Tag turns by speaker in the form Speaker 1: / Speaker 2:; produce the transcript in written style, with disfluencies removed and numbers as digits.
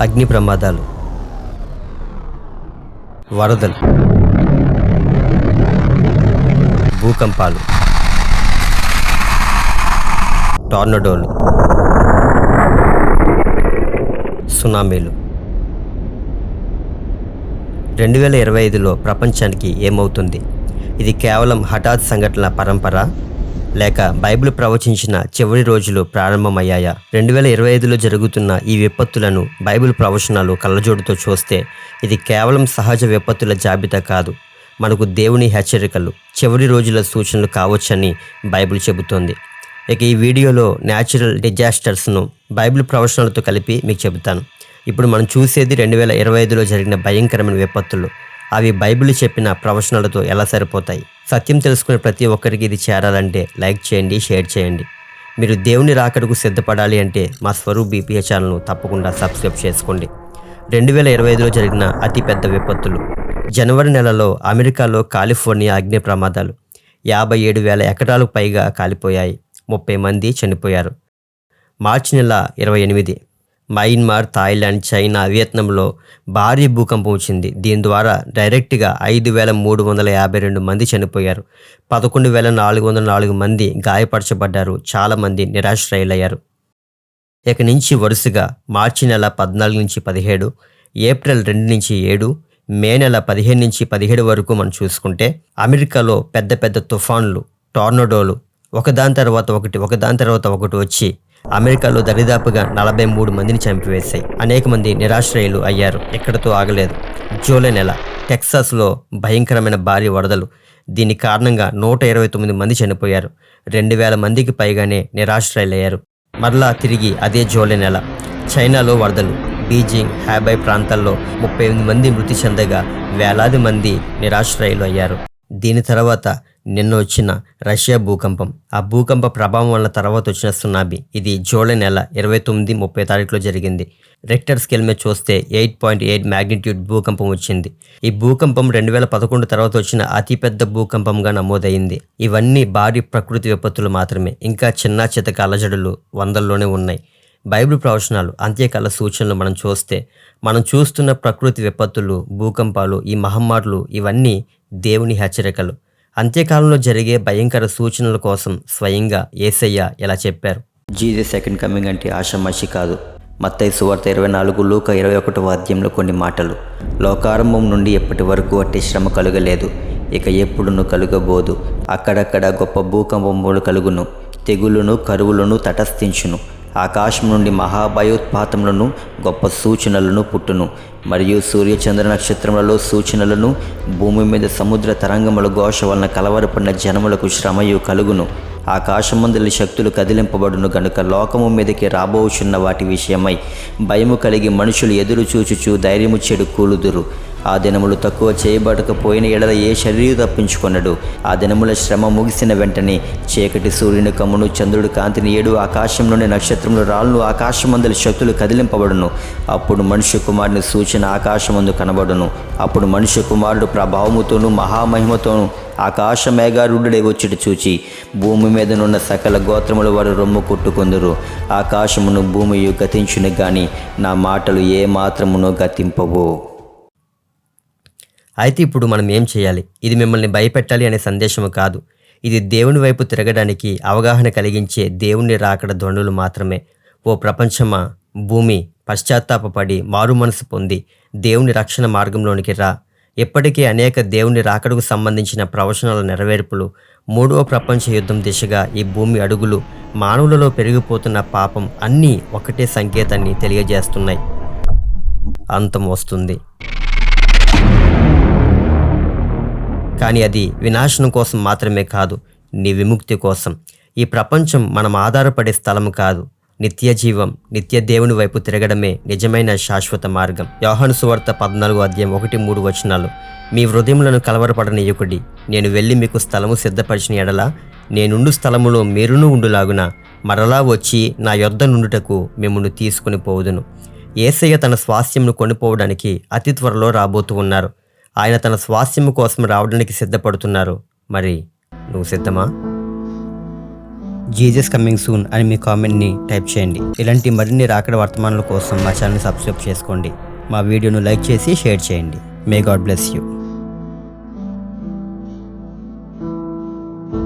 Speaker 1: అగ్ని ప్రమాదాలు, వరదలు, భూకంపాలు, టోర్నడోలు, సునామీలు. 2025లో ప్రపంచానికి ఏమవుతుంది? ఇది కేవలం హఠాత్ సంఘటనల పరంపర, లేక బైబిల్ ప్రవచించిన చివరి రోజులు ప్రారంభమయ్యాయా? 2025లో జరుగుతున్న ఈ విపత్తులను బైబిల్ ప్రవచనాలు కళ్ళజోడుతో చూస్తే ఇది కేవలం సహజ విపత్తుల జాబితా కాదు, మనకు దేవుని హెచ్చరికలు, చివరి రోజుల సూచనలు కావచ్చని బైబిల్ చెబుతోంది. ఇక ఈ వీడియోలో న్యాచురల్ డిజాస్టర్స్ను బైబిల్ ప్రవచనాలతో కలిపి మీకు చెబుతాను. ఇప్పుడు మనం చూసేది 2025లో జరిగిన భయంకరమైన విపత్తులు. అవి బైబిల్ చెప్పిన ప్రవచనాలతో ఎలా సరిపోతాయి? సత్యం తెలుసుకునే ప్రతి ఒక్కరికి ఇది చేరాలంటే లైక్ చేయండి, షేర్ చేయండి. మీరు దేవుని రాకడకు సిద్ధపడాలి అంటే మా స్వరూప్ బీపీఏ ఛానల్ను తప్పకుండా సబ్స్క్రైబ్ చేసుకోండి. 2025లో జరిగిన అతిపెద్ద విపత్తులు. జనవరి నెలలో అమెరికాలో కాలిఫోర్నియా అగ్ని ప్రమాదాలు. 57,000 ఎకరాలకు పైగా కాలిపోయాయి. 30 మంది చనిపోయారు. మార్చి నెల 28 మయన్మార్, థాయిలాండ్, చైనా, వియత్నంలో భారీ భూకంపం వచ్చింది. దీని ద్వారా డైరెక్ట్గా 5,352 మంది చనిపోయారు. 11,404 మంది గాయపరచబడ్డారు. చాలామంది నిరాశ్రయులయ్యారు. ఇక నుంచి వరుసగా మార్చి నెల 14 నుంచి 17, ఏప్రిల్ 2 నుంచి 7, మే నెల 15 నుంచి 17 వరకు మనం చూసుకుంటే అమెరికాలో పెద్ద పెద్ద తుఫాన్లు, టోర్నడోలు ఒకదాని తర్వాత ఒకటి వచ్చి అమెరికాలో దరిదాపుగా 43 మందిని చంపివేశాయి. అనేక మంది నిరాశ్రయులు అయ్యారు. ఎక్కడితో ఆగలేదు. జూలై నెల టెక్సాస్లో భయంకరమైన భారీ వరదలు. దీని కారణంగా 129 మంది చనిపోయారు. 2,000 మందికి పైగానే నిరాశ్రయులయ్యారు. మరలా తిరిగి అదే జూలై నెల చైనాలో వరదలు. బీజింగ్, హ్యాబై ప్రాంతాల్లో 38 మంది మృతి చెందగా వేలాది మంది నిరాశ్రయులు అయ్యారు. దీని తర్వాత నిన్న వచ్చిన రష్యా భూకంపం. ఆ భూకంప ప్రభావం వల్ల తర్వాత వచ్చిన సునామీ. ఇది జూలై నెల 29, 30 తారీఖులో జరిగింది. రెక్టర్ స్కేల్ మీద చూస్తే 8.8 మ్యాగ్నిట్యూడ్ భూకంపం వచ్చింది. ఈ భూకంపం 2011 తర్వాత వచ్చిన అతిపెద్ద భూకంపంగా నమోదైంది. ఇవన్నీ భారీ ప్రకృతి విపత్తులు మాత్రమే. ఇంకా చిన్న చితక అలజడులు వందల్లోనే ఉన్నాయి. బైబిల్ ప్రవచనాలు, అంత్యకాల సూచనలు మనం చూస్తున్న ప్రకృతి విపత్తులు, భూకంపాలు, ఈ మహమ్మారులు ఇవన్నీ దేవుని హెచ్చరికలు. అంత్యకాలంలో జరిగే భయంకర సూచనల కోసం స్వయంగా యేసయ్య ఇలా చెప్పారు. జీసస్ సెకండ్ కమింగ్ అంటే ఆషామాషి కాదు. మత్తయి సువార్త 24, లూకా 21వ అధ్యాయంలో కొన్ని మాటలు. లోకారంభం నుండి ఎప్పటి వరకు అట్టి శ్రమ కలుగలేదు, ఇక ఎప్పుడును కలుగబోదు. అక్కడక్కడ గొప్ప భూకంపములు కలుగును, తెగులును, కరువులను తటస్థించును. ఆకాశం నుండి మహాభయోత్పాతములను, గొప్ప సూచనలను పుట్టును. మరియు సూర్యచంద్ర నక్షత్రములలో సూచనలను, భూమి మీద సముద్ర తరంగముల ఘోష వలన కలవరపడిన జనములకు శ్రమయు కలుగును. ఆకాశమందలి శక్తులు కదిలింపబడును గనుక లోకము మీదకి రాబోచున్న వాటి విషయమై భయము కలిగి మనుషులు ఎదురు చూచుచు ధైర్యము చెడు కూలుదురు. ఆ దినములు తక్కువ చేయబడకపోయిన ఎడల ఏ శరీరం తప్పించుకొనడు. ఆ దినముల శ్రమ ముగిసిన వెంటనే చీకటి సూర్యుని కమ్మును, చంద్రుడు కాంతిని ఏడు, ఆకాశం నుండి నక్షత్రములు రాళ్ళను, ఆకాశమందలి శక్తులు కదిలింపబడును. అప్పుడు మనుష్య కుమారుని సూచన ఆకాశమందు కనబడును. అప్పుడు మనుష్య కుమారుడు ప్రభావముతోనూ మహామహిమతోనూ ఆకాశ మేఘారూఢుడై వచ్చుట చూచి భూమి మీదనున్న సకల గోత్రముల వారు రొమ్ము కొట్టుకొందురు. ఆకాశమును భూమియు గతించును గాని నా మాటలు ఏ మాత్రమును గతింపవు. అయితే ఇప్పుడు మనం ఏం చేయాలి? ఇది మిమ్మల్ని భయపెట్టాలి అనే సందేశము కాదు. ఇది దేవుని వైపు తిరగడానికి అవగాహన కలిగించే దేవుని రాకడ ధ్వనులు మాత్రమే. ఓ ప్రపంచమా, భూమి పశ్చాత్తాపపడి మారు మనసు పొంది దేవుని రక్షణ మార్గంలోనికి రా. ఇప్పటికే అనేక దేవుని రాకడకు సంబంధించిన ప్రవచనాల నెరవేర్పులు, 3వ ప్రపంచ యుద్ధం దిశగా ఈ భూమి అడుగులు, మానవులలో పెరిగిపోతున్న పాపం అన్నీ ఒకటే సంకేతాన్ని తెలియజేస్తున్నాయి. అంతం వస్తుంది. కానీ అది వినాశనం కోసం మాత్రమే కాదు, నీ విముక్తి కోసం. ఈ ప్రపంచం మనం ఆధారపడే స్థలం కాదు. నిత్య జీవం, నిత్య దేవుని వైపు తిరగడమే నిజమైన శాశ్వత మార్గం. యోహాను సువార్త 14వ అధ్యాయం 1-3 వచనాలు. మీ హృదయములను కలవరపడనీయకుడి. నేను వెళ్ళి మీకు స్థలము సిద్ధపరిచిన ఎడల నేనుండు స్థలములో మీరును ఉండులాగున మరలా వచ్చి నా యొద్ద నుండుటకు మిమ్మును తీసుకుని పోవుదును. యేసయ్య తన స్వాస్థ్యమును కొనిపోవడానికి అతి త్వరలో రాబోతూ ఉన్నారు. ఆయన తన స్వాస్థ్యము కోసం రావడానికి సిద్ధపడుతున్నారు. మరి నువ్వు సిద్ధమా? జీసస్ కమింగ్ సూన్ అని మీ కామెంట్ని టైప్ చేయండి. ఇలాంటి మరిన్ని రాకడ వర్తమానాల కోసం మా ఛానల్ని సబ్స్క్రైబ్ చేసుకోండి. మా వీడియోను లైక్ చేసి షేర్ చేయండి. May God bless you.